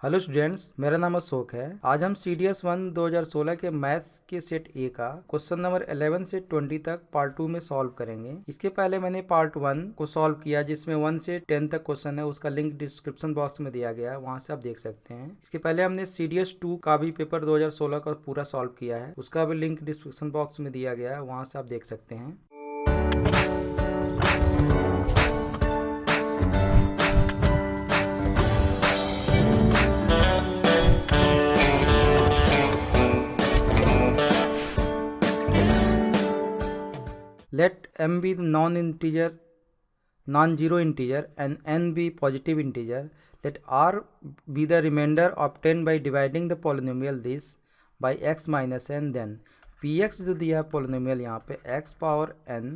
Hello students, मेरा नाम अशोक है। आज हम CDS 1 2016 के मैथ्स के सेट ए का क्वेश्चन नंबर 11 से 20 तक पार्ट 2 में सॉल्व करेंगे। इसके पहले मैंने पार्ट 1 को सॉल्व किया, जिसमें 1 से 10 तक क्वेश्चन है। उसका लिंक डिस्क्रिप्शन बॉक्स में दिया गया है, वहां से आप देख सकते हैं। इसके पहले हमने CDS 2 का भी पेपर 2016 का पूरा सॉल्व किया है, उसका भी लिंक डिस्क्रिप्शन बॉक्स में दिया गया है, वहां से आप देख सकते हैं। Let m be the non-zero integer and n be positive integer. Let r be the remainder obtained by dividing the polynomial this by x minus n. Then px जो दिया है polynomial यहाँ पे x power n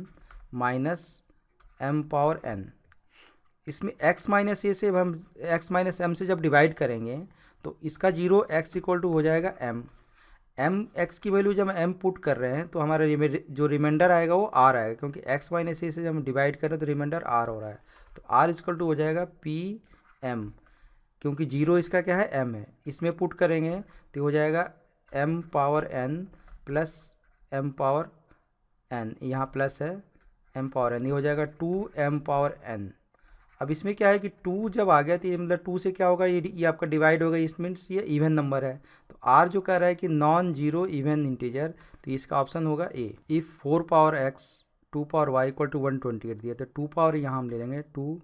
minus m power n। इसमें x minus ए से हम x minus M से जब डिवाइड करेंगे तो इसका जीरो x इक्वल टू हो जाएगा m। x की वैल्यू जब m पुट कर रहे हैं तो हमारा जो रिमाइंडर आएगा वो r आएगा, क्योंकि x माइनस ए से जब हम डिवाइड कर रहे हैं तो रिमाइंडर r हो रहा है। तो r इक्वल टू हो जाएगा pm, क्योंकि जीरो इसका क्या है m है। इसमें पुट करेंगे तो हो जाएगा m power n plus m power n, यहाँ प्लस है m पावर n, ये हो जाएगा 2m पावर n। अब इसमें क्या है कि 2 जब आ गया तो ये मतलब 2 से क्या होगा, ये आपका डिवाइड होगा, इस मीन्स ये इवन नंबर है। तो r जो कह रहा है कि नॉन जीरो इवन इंटीजर, तो इसका ऑप्शन होगा A. If 4 power x 2 power y equal to 128 दिया तो 2 पावर यहाँ हम ले लेंगे 2,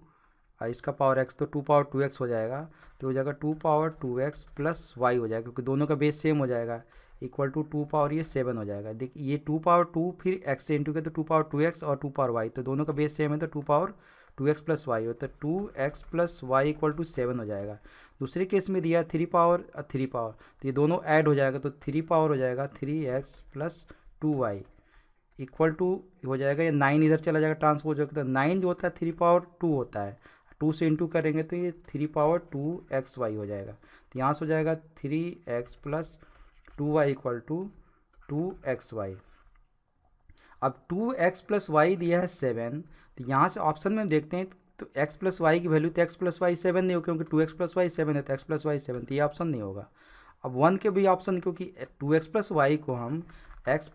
इसका पावर x तो 2 पावर 2x हो जाएगा। तो हो जाएगा 2 पावर 2x प्लस y हो जाएगा, क्योंकि दोनों का बेस सेम हो जाएगा, इक्वल टू 2 पावर ये 7 हो जाएगा। देखिए ये 2 पावर 2 फिर x से इंटू किया तो 2 पावर 2x और 2 पावर y, तो दोनों का बेस सेम है तो 2 पावर 2x प्लस वाई होता है, 2x plus Y equal to 7 हो जाएगा। दूसरे केस में दिया 3 पावर 3 पावर, तो ये दोनों ऐड हो जाएगा तो 3 पावर हो जाएगा 3x plus 2y equal to हो जाएगा, ये 9 इधर चला जाएगा ट्रांसपोज होकर, तो 9 जो होता है 3 पावर 2 होता है, 2 से इंटू करेंगे तो ये 3 पावर 2xy हो जाएगा। तो यहाँ से हो जाएगा 3x plus 2y equal to 2xy। अब 2x प्लस वाई दिया है 7, तो यहाँ से ऑप्शन में देखते हैं तो x प्लस वाई की वैल्यू तो x प्लस वाई 7 नहीं होगी, क्योंकि 2x प्लस वाई 7 है तो x प्लस वाई 7, तो ये ऑप्शन नहीं होगा। अब 1 के भी ऑप्शन, क्योंकि 2x प्लस वाई को हम x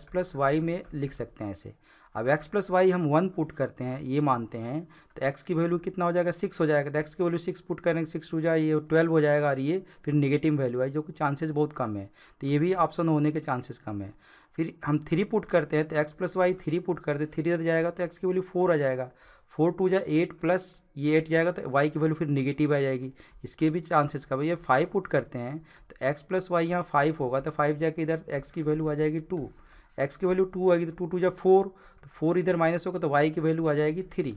प्लस वाई में लिख सकते हैं ऐसे। अब x प्लस वाई हम 1 पुट करते हैं, ये मानते हैं, तो x की वैल्यू कितना हो जाएगा 6 हो जाएगा। तो x की वैल्यू 6 पुट करेंगे, 6 टू जाए ये 12 हो जाएगा, और ये फिर नेगेटिव वैल्यू है जो कि चांसेस बहुत कम है, तो ये भी ऑप्शन होने के चांसेस कम है। फिर हम 3 पुट करते हैं तो x प्लस वाई 3 पुट करते हैं, 3 इधर जाएगा तो x की वैल्यू 4 आ जाएगा, 4 टू जा 8 प्लस ये 8 जाएगा तो y की वैल्यू फिर निगेटिव आ जाएगी, इसके भी चांसेस कम है। ये 5 पुट करते हैं तो x प्लस वाई यहाँ 5 होगा, तो 5 जाके इधर x की वैल्यू आ जाएगी 2, x की वैल्यू 2 आएगी तो 2 टू जा 4, तो 4 इधर माइनस होगा तो y की वैल्यू आ जाएगी 3,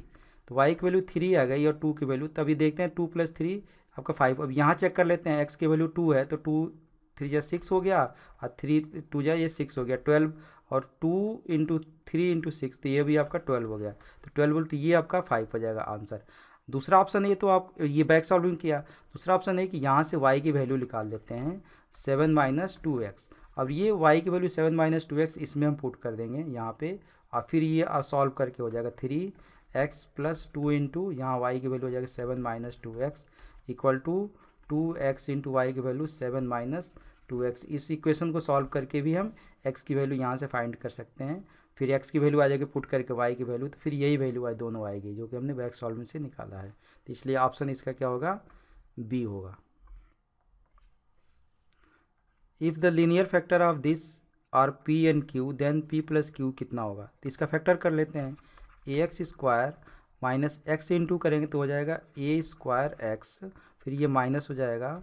तो y की वैल्यू 3 आ गई और 2 की वैल्यू, तभी देखते हैं 2 प्लस 3 आपका 5। अब यहाँ चेक कर लेते हैं, x की वैल्यू 2 है तो 2 3 जा 6 हो गया, और 3 2 जा ये 6 हो गया 12, और 2 इंटू 3 इंटू 6 तो ये भी आपका 12 हो गया, तो 12 तो ये आपका 5 हो जाएगा आंसर। दूसरा ऑप्शन है, तो आप ये बैक सॉल्विंग किया। दूसरा ऑप्शन है कि यहाँ से y की वैल्यू निकाल देते हैं 7 माइनस 2x। अब ये y की वैल्यू 7 माइनस 2x इसमें हम पुट कर देंगे यहाँ पे, और फिर ये सॉल्व करके हो जाएगा 3x प्लस 2 इंटू यहाँ y की वैल्यू हो जाएगा 7 minus 2x equal to 2x into Y की वैल्यू 7 माइनस 2x। इस इक्वेशन को सॉल्व करके भी हम x की वैल्यू यहाँ से फाइंड कर सकते हैं, फिर x की वैल्यू आ जाएगी पुट करके y की वैल्यू, तो फिर यही वैल्यू आए दोनों आएगी जो कि हमने बैक सॉल्विंग से निकाला है। तो इसलिए ऑप्शन इसका क्या होगा, बी होगा। If the linear factor of this are p and q, then p plus q कितना होगा। तो इसका फैक्टर कर लेते हैं, ax square minus x into करेंगे तो हो जाएगा a स्क्वायर एक्स, फिर ये माइनस हो जाएगा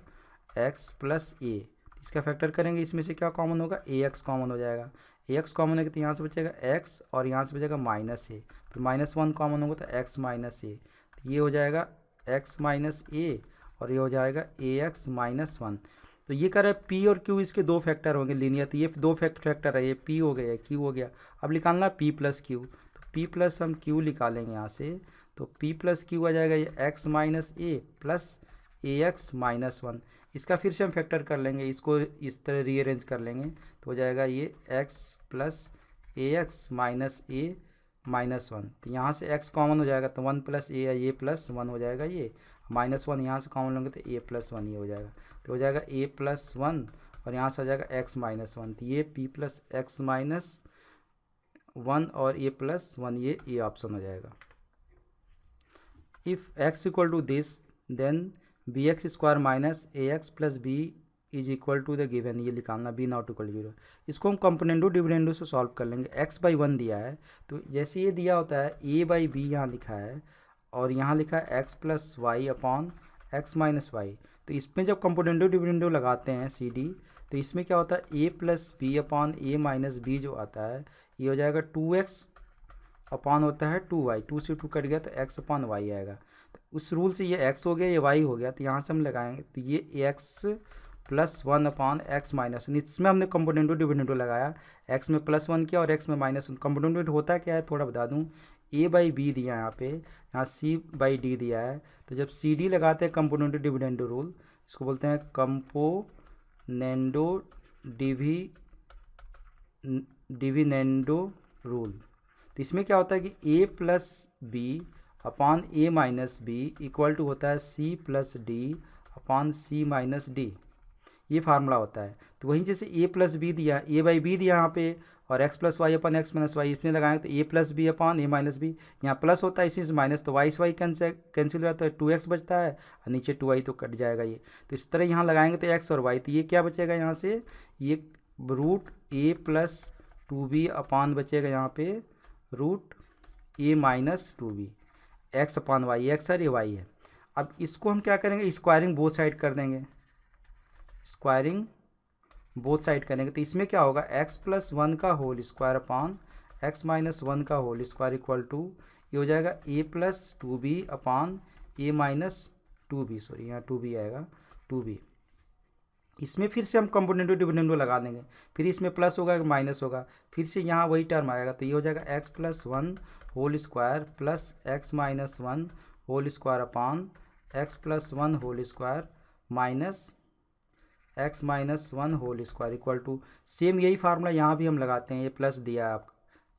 x प्लस a। इसका फैक्टर करेंगे, इसमें से क्या कॉमन होगा, ax कॉमन हो जाएगा, ax कॉमन है तो यहाँ से बचेगा x और यहाँ से बचेगा माइनस a, फिर -1 कॉमन होगा तो x माइनस a, तो ये हो जाएगा x माइनस a और ये हो जाएगा ax माइनस 1। तो ये कह रहा है p और q इसके दो फैक्टर होंगे लीनियर, तो ये दो फैक्टर है, ये p हो गया q हो गया। अब निकालना p प्लस q, तो p प्लस हम q निकालेंगे यहाँ से, तो p प्लस q आ जाएगा ये x minus a plus ax minus 1। इसका फिर से हम फैक्टर कर लेंगे, इसको इस तरह रीअरेंज कर लेंगे तो हो जाएगा ये x plus ax minus a minus 1, तो यहाँ से x कॉमन हो जाएगा तो 1 प्लस a या ये प्लस 1 हो जाएगा ये, -1 यहाँ से कॉमन लेंगे तो a+1 ये हो जाएगा, तो हो जाएगा a+1 और यहाँ से हो जाएगा x-1, तो ये p+x-1 और a+1 ये ऑप्शन हो जाएगा। If x equal to this then bx² minus ax plus b is equal to the given, ये निकालना b नॉट इक्वल 0। इसको हम कंपोनेंडो डिविडेंडो से सॉल्व कर लेंगे। x/1 दिया है, तो जैसे ये दिया होता है a/b यहाँ लिखा है और यहाँ लिखा है x+y अपॉन x-y, तो इसमें जब कंपोनेंडो डिविडेंडो लगाते हैं CD, तो इसमें क्या होता है a+b अपॉन a-b जो आता है ये हो जाएगा 2x अपॉन होता है 2y, 2 से 2 कट गया तो x/y आएगा। तो उस रूल से ये x हो गया, ये y हो गया, तो यहाँ से हम लगाएंगे तो ये x+1 अपॉन x-1, इसमें हमने कंपोनेंडो डिविडेंडो लगाया, x में +1 किया और x में -1। कंपोनेंडो होता क्या है थोड़ा बता दूँ, a/b दिया है यहाँ पे, यहाँ c/d दिया है, तो जब CD लगाते हैं कंपोनेंडो डिविडेंडो रूल, इसको बोलते हैं कंपोनेंडो डिविडेंडो रूल। तो इसमें क्या होता है कि a+b upon a-b equal to होता है c+d अपॉन c-d, ये फार्मूला होता है। तो वहीं जैसे a+b दिया, a/b दिया यहाँ पे और x+y अपॉन x-y इसमें लगाएंगे तो a+b अपॉन a-b, यहाँ प्लस होता है इसी से माइनस, तो y से y कैंसिल हो जाता है, 2x बचता है और नीचे 2y तो कट जाएगा ये। तो इस तरह यहाँ लगाएंगे तो x और y, तो ये क्या बचेगा यहाँ से, ये √a+2b अपॉन बचेगा यहाँ पे √a-2b, x upon Y, x है ये y है। अब इसको हम क्या करेंगे, स्क्वायरिंग बोथ साइड कर देंगे, स्क्वायरिंग बोथ साइड करेंगे, तो इसमें क्या होगा x+1 का होल स्क्वायर अपॉन x-1 का होल स्क्वायर इक्वल टू ये हो जाएगा a+2b अपॉन a-2b, सॉरी यहाँ 2b आएगा 2b। इसमें फिर से हम कंपोनेंडो डिविडेंडो लगा देंगे, फिर इसमें प्लस होगा माइनस होगा, फिर से यहाँ वही टर्म आएगा, तो ये हो जाएगा x+1 whole square plus x-1 whole square upon x+1 whole square minus x-1 whole square equal to, same यही फार्मूला यहाँ भी हम लगाते हैं। ये प्लस दिया आपका,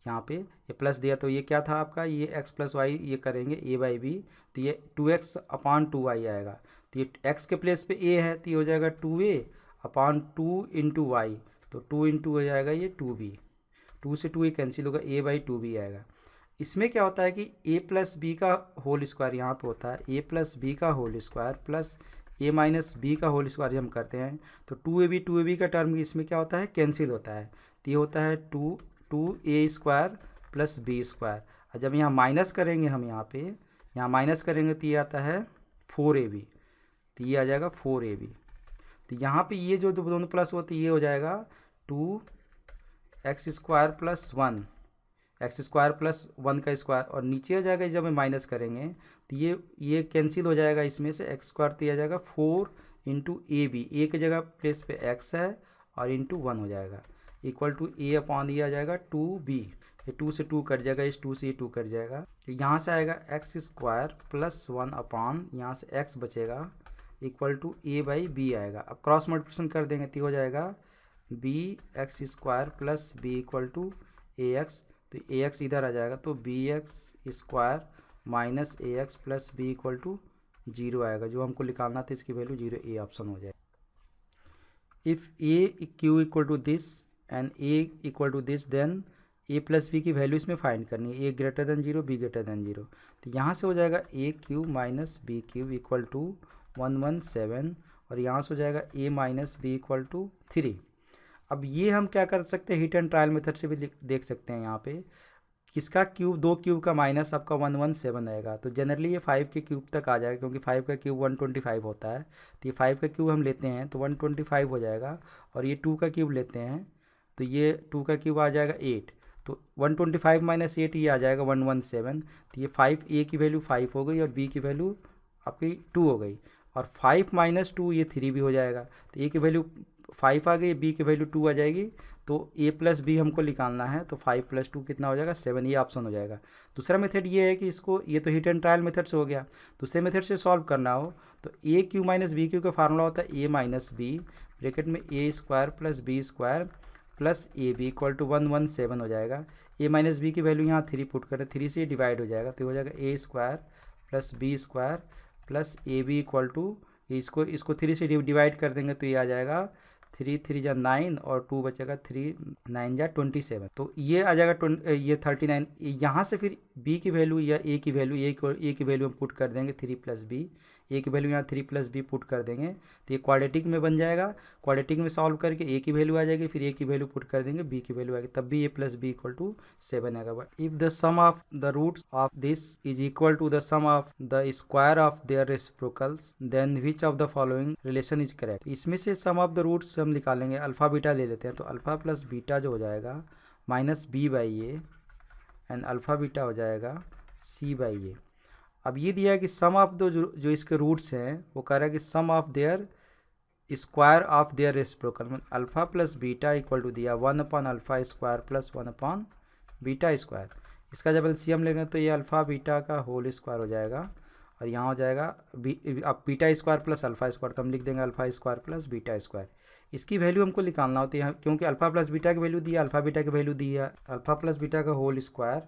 यहाँ पे ये प्लस दिया, तो ये क्या था आपका, ये x+y ये करेंगे a/b, तो ये 2x अपॉन 2y आएगा, तो ये x के प्लेस पे a है तो ये हो जाएगा 2a अपॉन 2 इंटू y, तो 2 इंटू हो जाएगा ये 2b, 2 से 2 कैंसिल होगा, a/2b आएगा। इसमें क्या होता है कि a+b का होल स्क्वायर यहाँ पे होता है a+b का होल स्क्वायर प्लस a-b का होल स्क्वायर जब हम करते हैं तो 2ab का टर्म इसमें क्या होता है कैंसिल होता है, तो ये होता है 2a² प्लस b स्क्वायर, और जब यहाँ माइनस करेंगे हम यहाँ माइनस करेंगे तो ये आता है 4ab, तो ये आ जाएगा 4ab। तो यहाँ पे ये जो दोनों प्लस होते ये हो जाएगा 2x² प्लस 1, x² प्लस 1 का स्क्वायर, और नीचे आ जाएगा जब हम माइनस करेंगे तो ये कैंसिल हो जाएगा इसमें से, x² तो ये आ जाएगा 4 इंटू ab, a की जगह प्लेस पे x है और इंटू 1 हो जाएगा इक्वल टू a अपॉन ये आ जाएगा 2b, ये 2 से 2 कट जाएगा, इस 2 से ये 2 कट जाएगा, तो यहाँ से आएगा x² प्लस 1 अपॉन यहाँ से x बचेगा इक्वल टू a/b आएगा। अब क्रॉस मल्टीप्लिकेशन कर देंगे तो हो जाएगा bx² plus b equal to ax, तो ax इधर आ जाएगा तो bx² minus ax plus b equal to 0 आएगा, जो हमको निकालना था इसकी वैल्यू 0, ए ऑप्शन हो जाएगा। If a equal to this and a equal to this then a+b की वैल्यू इसमें फाइंड करनी है, a greater than 0 b greater than 0, तो यहाँ से हो जाएगा a³ minus b³ equal to 117 और यहाँ से हो जाएगा a-b इक्वल टू 3। अब ये हम क्या कर सकते हैं, हिट एंड ट्रायल मेथड से भी देख सकते हैं। यहाँ पे किसका क्यूब, 2 क्यूब का माइनस आपका 117 आएगा, तो जनरली ये 5 के क्यूब तक आ जाएगा क्योंकि 5 का क्यूब 125 होता है, तो ये 5 का क्यूब हम लेते हैं तो 125 हो जाएगा, और ये 2 का क्यूब लेते हैं तो ये 2 का क्यूब आ जाएगा 8, तो 125 माइनस 8 ये आ जाएगा 117, तो ये 5a की वैल्यू 5 हो गई और b की वैल्यू आपकी 2 हो गई, और 5 माइनस 2 ये 3 भी हो जाएगा, तो a की वैल्यू 5 आ गई, b की वैल्यू 2 आ जाएगी, तो a+b हमको निकालना है, तो 5 + 2 कितना हो जाएगा 7, ये ऑप्शन हो जाएगा। दूसरा मेथड ये है कि इसको, ये तो हिट एंड ट्रायल मेथड से हो गया, दूसरे मेथड से सॉल्व करना हो तो a³ माइनस b³ का फार्मूला होता है a माइनस b ब्रैकेट में a² plus b² plus ab equal to 117 हो जाएगा, a माइनस b की वैल्यू यहाँ 3 पुट करें, 3 से डिवाइड हो जाएगा, तो हो जाएगा a² plus b² plus A B equal to, इसको 3 से डिवाइड कर देंगे तो ये आ जाएगा 3 3 जा 9 और 2 बचेगा 3 9 जा 27, तो ये आ जाएगा ये 39। यहाँ से फिर b की वैल्यू या a की वैल्यू, ए की वैल्यू हम पुट कर देंगे 3 प्लस बी, ए की वैल्यू यहाँ 3 प्लस बी पुट कर देंगे तो ये क्वाड्रेटिक में बन जाएगा। क्वाड्रेटिक में सॉल्व करके ए की वैल्यू आ जाएगी, फिर ए की वैल्यू पुट कर देंगे, बी की वैल्यू आएगी, तब भी A plus B equal to 7 आएगा। But if the sum of the roots of this is equal to the sum of the square of their reciprocals then which of the following relation is correct. इसमें से सम of the roots हम निकालेंगे, alpha beta ले लेते हैं, तो alpha plus beta जो हो जाएगा minus B by A and alpha beta हो जाएगा सी बाई ए। अब ये दिया है कि सम ऑफ द जो इसके रूट्स हैं वो कह रहा है कि sum of their square of their reciprocal, मतलब alpha plus beta equal to दिया 1 upon alpha square plus 1 upon beta square. इसका जब एलसीएम लेंगे तो ये अल्फा बीटा का होल स्क्वायर हो जाएगा और यहाँ हो जाएगा अब beta square plus alpha square, तो हम लिख देंगे alpha square plus beta square. इसकी वैल्यू हमको निकालना होती है क्योंकि अल्फा प्लस बीटा की वैल्यू दी है, अल्फा बीटा की वैल्यू दी है अल्फा प्लस बीटा का होल स्क्वायर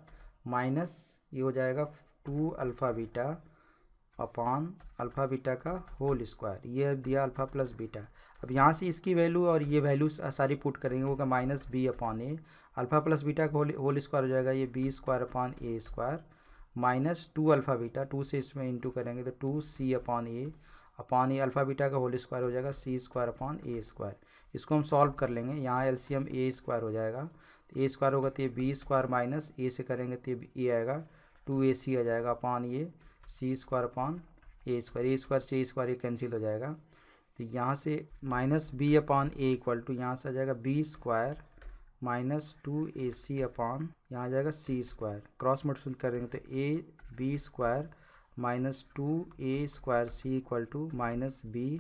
माइनस ये हो जाएगा 2 alpha beta upon alpha beta का होल स्क्वायर, ये दिया अल्फा प्लस बीटा। अब यहाँ से इसकी वैल्यू और ये वैल्यू सारी पुट करेंगे, होगा माइनस बी अपॉन ए, अल्फा प्लस बीटा का होल स्क्वायर हो जाएगा ये बी स्क्वायर अपॉन ए स्क्वायर माइनस 2 अल्फा बीटा, 2 से इसमें इंटू करेंगे तो 2 सी अपॉन ए अल्फा बीटा का होल स्क्वायर हो जाएगा सी स्क्वायर अपॉन ए स्क्वायर। इसको हम सॉल्व कर लेंगे, यहाँ एलसीएम ए स्क्वायर हो जाएगा, तो ए स्क्वायर होगा तो ये बी स्क्वायर माइनस ए से करेंगे तो ये आएगा 2ac आ जाएगा अपॉन ये सी स्क्वायर अपॉन ए स्क्वायर से ए स्क्वायर ये कैंसिल हो जाएगा, तो यहाँ से minus B upon A equal to यहाँ से आ जाएगा B square minus 2ac upon यहाँ आ जाएगा सी स्क्वायर, क्रॉस मल्टीप्लाई कर देंगे तो A B square minus 2a square C equal to minus B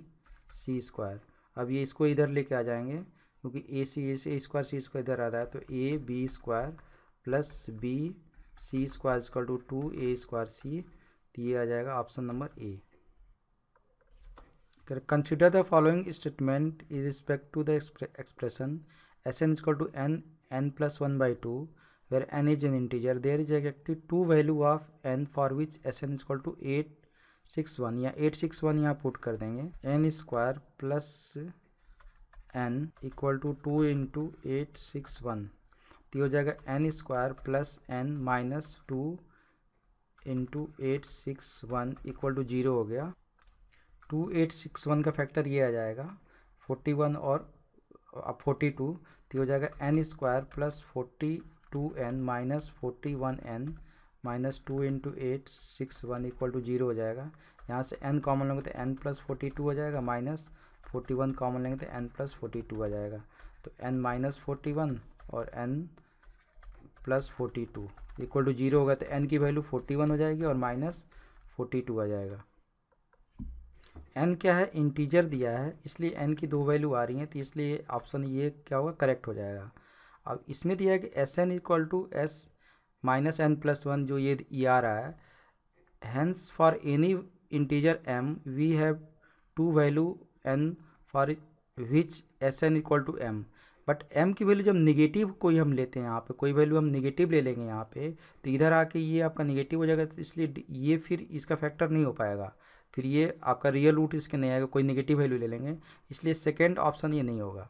C square. अब ये इसको इधर लेके आ जाएंगे क्योंकि ए स्क्वायर सी स्क्वायर इधर आ रहा है, तो A B square plus B C square equal to 2a square C, तो ये आ जाएगा option number A. Consider the following statement is respect to the expression Sn is equal to n plus 1 by 2 where n is an integer, there is exactly two value of n for which Sn is equal to 861 या 861 यहाँ put कर देंगे, n square plus n equal to 2 into 861, तो हो जाएगा n square plus n minus 2 into 861 equal to 0 हो गया। 2861 का फैक्टर ये आ जाएगा 41 और अब 42, तो हो जाएगा n square plus 42n minus 41n minus 2 into 861 equal to 0 हो जाएगा। यहाँ से n कॉमन लेंगे तो n प्लस 42 हो जाएगा, माइनस 41 कॉमन लेंगे तो n प्लस 42 आ जाएगा, तो n माइनस 41 और n प्लस 42 इक्वल टू 0 होगा, तो n की वैल्यू 41 हो जाएगी और माइनस 42 आ जाएगा। n क्या है, इंटीजर दिया है इसलिए n की 2 वैल्यू आ रही हैं, तो इसलिए ऑप्शन ये क्या होगा, करेक्ट हो जाएगा। अब इसमें दिया है कि Sn equal to s minus N plus 1 जो ये आ रहा है, hence for any integer m we have 2 value n for which Sn equal to m, but m की वैल्यू जब निगेटिव कोई हम लेते हैं, यहाँ पे कोई वैल्यू हम निगेटिव ले लेंगे यहाँ पे, तो इधर आके ये आपका निगेटिव हो जाएगा, तो इसलिए ये फिर इसका फैक्टर नहीं हो पाएगा, फिर ये आपका रियल रूट इसके नहीं आएगा, कोई नेगेटिव वैल्यू ले लेंगे, इसलिए सेकेंड ऑप्शन ये नहीं होगा।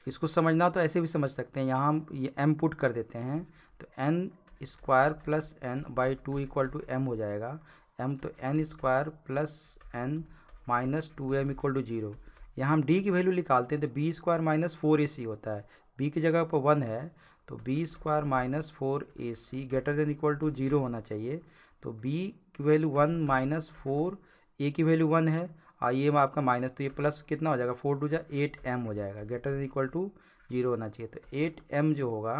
इसको समझना तो ऐसे भी समझ सकते हैं, यहाँ हम ये m पुट कर देते हैं तो n square plus n by 2 equal to m हो जाएगा, m तो n square plus n minus 2m equal to 0। यहाँ हम d की वैल्यू निकालते हैं तो b स्क्वायर माइनस 4ac होता है, b की जगह पर 1 है तो b square minus 4ac greater than equal to 0 होना चाहिए, तो b की वैल्यू 1 माइनस 4, a की वैल्यू 1 है और ये आपका माइनस, तो ये प्लस कितना हो जाएगा 4 टू जा 8m हो जाएगा, ग्रेटर देन इक्वल टू 0 होना चाहिए, तो 8m जो होगा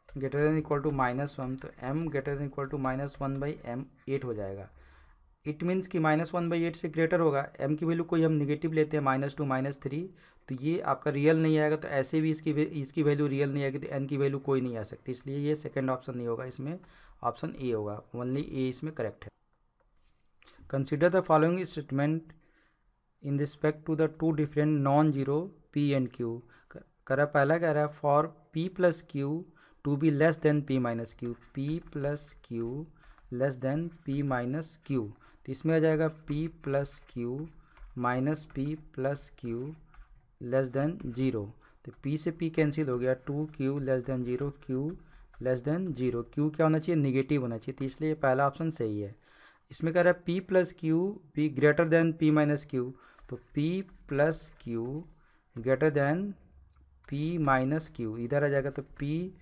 greater than equal to minus 1, तो m greater than equal to minus 1 by m 8 हो जाएगा। इट मीन्स कि माइनस 1 बाई 8 से ग्रेटर होगा, m की वैल्यू कोई हम निगेटिव लेते हैं माइनस 2 माइनस 3, तो ये आपका रियल नहीं आएगा, तो ऐसे भी इसकी वैल्यू रियल नहीं आएगी, तो n की वैल्यू कोई नहीं आ सकती, इसलिए ये सेकंड ऑप्शन नहीं होगा, इसमें ऑप्शन ए होगा, ओनली ए इसमें करेक्ट है। Consider the following statement in respect to the two different non zero p and q। पहला कह रहा है for p plus Q to be less than p minus Q, p plus Q less than P minus Q. तो इसमें आ जाएगा P plus Q minus P plus Q less than zero. तो P से पी कैंसिल हो गया, two Q less than zero, Q less than zero. Q क्या होना चाहिए, निगेटिव होना चाहिए, तो इसलिए पहला ऑप्शन सही है। इसमें कह रहा है P plus Q P greater than P minus Q, तो P plus Q greater than P minus Q, इधर आ जाएगा तो P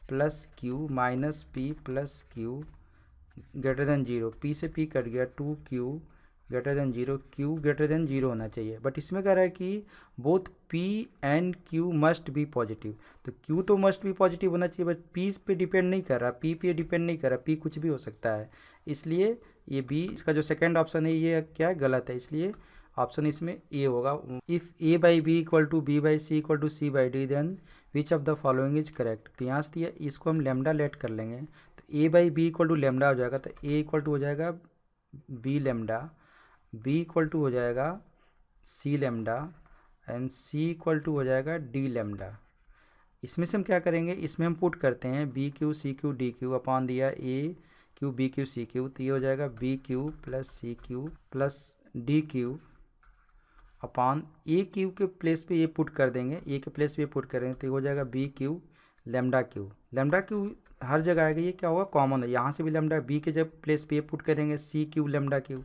plus Q minus P plus Q greater than zero. P से पी कट गया, two Q greater than zero, Q greater than zero होना चाहिए। But इसमें कह रहा है कि both P and Q must be positive, तो क्यू तो मस्ट बी पॉजिटिव होना चाहिए, बट पी पे डिपेंड नहीं कर रहा, पी पे डिपेंड नहीं कर रहा, पी कुछ भी हो सकता है। इसलिए ये बी, इसका जो सेकेंड ऑप्शन है ये क्या है, गलत है। इसलिए ऑप्शन इसमें ए होगा। If A by B equal to B by C equal to C by D then which of the following is correct. तो यहाँ से दिया, इसको हम लेमडा लेट कर लेंगे, तो A by B equal to lambda हो जाएगा, तो ए इक्वल टू हो जाएगा B lambda, B equal to हो जाएगा C lambda and C equal to हो जाएगा डी लेमडा। इसमें से हम क्या करेंगे, इसमें हम पुट करते हैं B Q C Q D Q upon दिया A Q B Q C Q, तो ये हो जाएगा B Q plus C Q plus D Q upon A Q के प्लेस पे ये पुट कर देंगे, ए के प्लेस पे ये पुट करेंगे, तो ये हो जाएगा B Q lambda Q. Lambda Q हर जगह आएगा, ये क्या होगा, कॉमन है, यहाँ से भी लेमडा, बी के जब प्लेस पे ये पुट करेंगे सी क्यू लेमडा क्यू,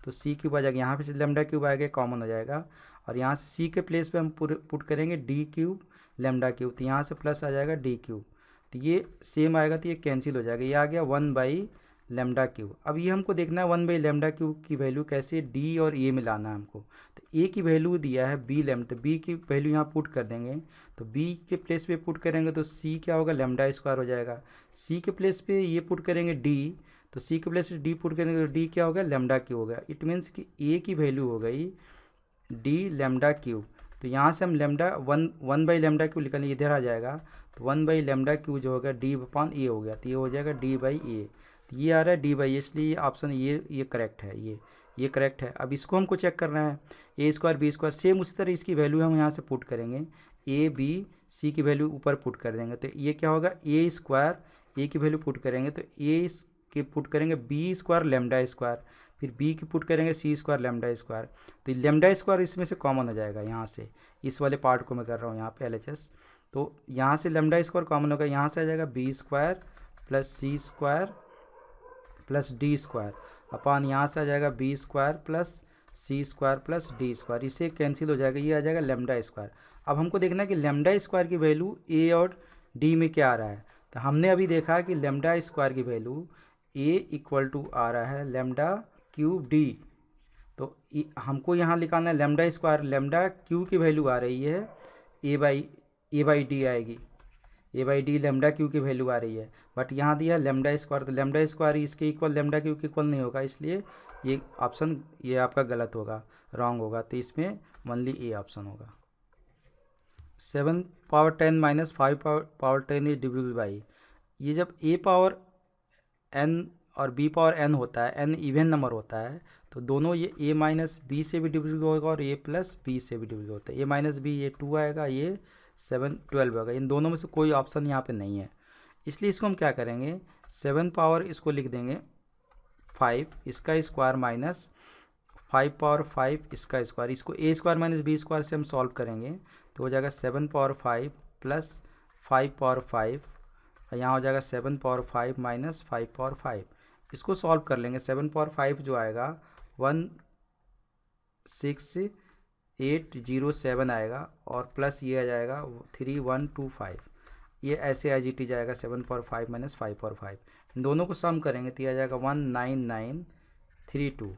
तो सी क्यूब आ जाएगा, यहाँ पे लेमडा क्यूब आएगा, कॉमन हो जाएगा। और यहाँ से सी के प्लेस पे हम पुट करेंगे डी क्यूब लेमडा क्यूब, तो यहाँ से प्लस आ जाएगा डी क्यूब, तो ये सेम आएगा, तो ये कैंसिल हो जाएगा, ये आ गया वन बाई लेमडा क्यूब। अब ये हमको देखना है वन बाई लेमडा क्यूब की वैल्यू कैसे डी और ए में लाना है हमको। तो ए की वैल्यू दिया है बी लेमडा, तो बी की वैल्यू यहाँ पुट कर देंगे, तो बी के प्लेस पे पुट करेंगे तो सी क्या होगा, लेमडा स्क्वायर हो जाएगा। सी के प्लेस पे ये पुट करेंगे डी, तो सी के प्लेस डी पुट करेंगे तो डी क्या हो गया, लेमडा क्यू हो गया। इट मीन्स कि ए की वैल्यू हो गई डी लेमडा क्यू। तो यहाँ से हम lambda one by lambda Q निकल, इधर आ जाएगा, तो वन बाई लेमडा क्यू जो होगा डी अपॉन ए हो गया, तो ये हो जाएगा डी बाई ए, तो ये आ रहा है डी बाई ए, इसलिए ऑप्शन ये करेक्ट है, ये करेक्ट है। अब इसको हमको चेक करना है, ए स्क्वायर बी स्क्वायर, सेम उसी तरह इसकी वैल्यू हम यहाँ से पुट करेंगे, ए बी सी की वैल्यू ऊपर पुट कर देंगे, तो ये क्या होगा, ए स्क्वायर ए की वैल्यू पुट करेंगे, तो ए के पुट करेंगे बी स्क्वायर लेमडा स्क्वायर, फिर बी की पुट करेंगे सी स्क्वायर लेमडा स्क्वायर, तो लेमडा स्क्वायर इसमें से कॉमन हो जाएगा, यहाँ से इस वाले पार्ट को मैं कर रहा हूँ यहाँ पे LHS, तो यहाँ से लेमडा स्क्वायर कॉमन होगा, यहाँ से आ जाएगा B square plus C square plus D square upon यहाँ से आ जाएगा B square plus C square plus D square, इससे कैंसिल हो जाएगा, ये आ जाएगा लेमडा स्क्वायर। अब हमको देखना है कि लेमडा स्क्वायर की वैल्यू ए और डी में क्या आ रहा है, तो हमने अभी देखा कि लेमडा स्क्वायर की वैल्यू ए इक्वल टू आ रहा है लेमडा क्यूब डी, तो हमको यहाँ लिखाना है लेमडा स्क्वायर, लेमडा क्यू की वैल्यू आ रही है ए बाई डी आएगी, ए बाई डी लेमडा क्यू की वैल्यू आ रही है, बट यहाँ दिया लेमडा स्क्वायर, तो लेमडा स्क्वायर इसके इक्वल लेमडा क्यू के इक्वल नहीं होगा, इसलिए ये ऑप्शन ये आपका गलत होगा, रॉन्ग होगा, तो इसमें ओनली ए ऑप्शन होगा। 7 power 10 minus 5 power 10 is divisible by, ये जब ए पावर एन और बी पावर एन होता है, एन इवन नंबर होता है, तो दोनों ये ए माइनस बी से भी डिविजिबल होगा और ए प्लस बी से भी डिविजिबल होता है, ए माइनस बी ये 2 आएगा, ये 7 12 होगा, इन दोनों में से कोई ऑप्शन यहाँ पे नहीं है, इसलिए इसको हम क्या करेंगे 7 पावर इसको लिख देंगे 5 इसका स्क्वायर माइनस 5 पावर 5 इसका स्क्वायर, इसको ए स्क्वायर माइनस बी स्क्वायर से हम सॉल्व करेंगे तो हो जाएगा 7 पावर 5 प्लस 5 पावर 5, यहाँ हो जाएगा 7 पावर 5 माइनस 5 पावर 5, इसको सॉल्व कर लेंगे, 7 पावर 5 जो आएगा 16807 आएगा और प्लस ये आ जाएगा 3125, ये ऐसे एज इट इज जाएगा 7 पावर 5 माइनस 5 पावर 5, इन दोनों को सम करेंगे तो ये आ जाएगा 19932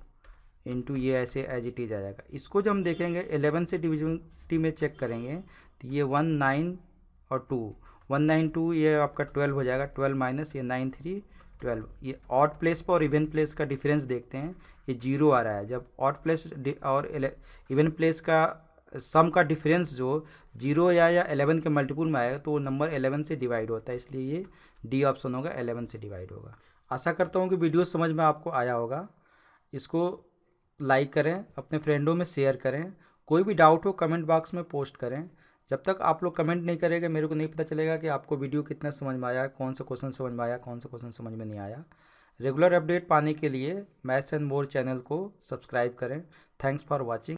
इंटू ये ऐसे एज इट इज आ जाएगा। इसको जब हम देखेंगे 11 से डिविजिबिलिटी में चेक करेंगे तो ये 19 और 2 192 ये आपका 12 हो जाएगा, 12 माइनस ये 93 12, ये ऑड प्लेस पर और इवन प्लेस का डिफरेंस देखते हैं, ये 0 आ रहा है, जब ऑड प्लेस और इवन प्लेस का सम का डिफरेंस जो 0 या 11 के मल्टीपुल में आएगा तो वो नंबर 11 से डिवाइड होता है, इसलिए ये डी ऑप्शन होगा, 11 से डिवाइड होगा। आशा करता हूँ कि वीडियो समझ में आपको आया होगा, इसको लाइक करें, अपने फ्रेंडों में शेयर करें, कोई भी डाउट हो कमेंट बॉक्स में पोस्ट करें। जब तक आप लोग कमेंट नहीं करेंगे मेरे को नहीं पता चलेगा कि आपको वीडियो कितना समझ में आया, कौन सा क्वेश्चन समझ में आया, कौन सा क्वेश्चन समझ में नहीं आया। रेगुलर अपडेट पाने के लिए मैथ्स एंड मोर चैनल को सब्सक्राइब करें। Thanks for watching.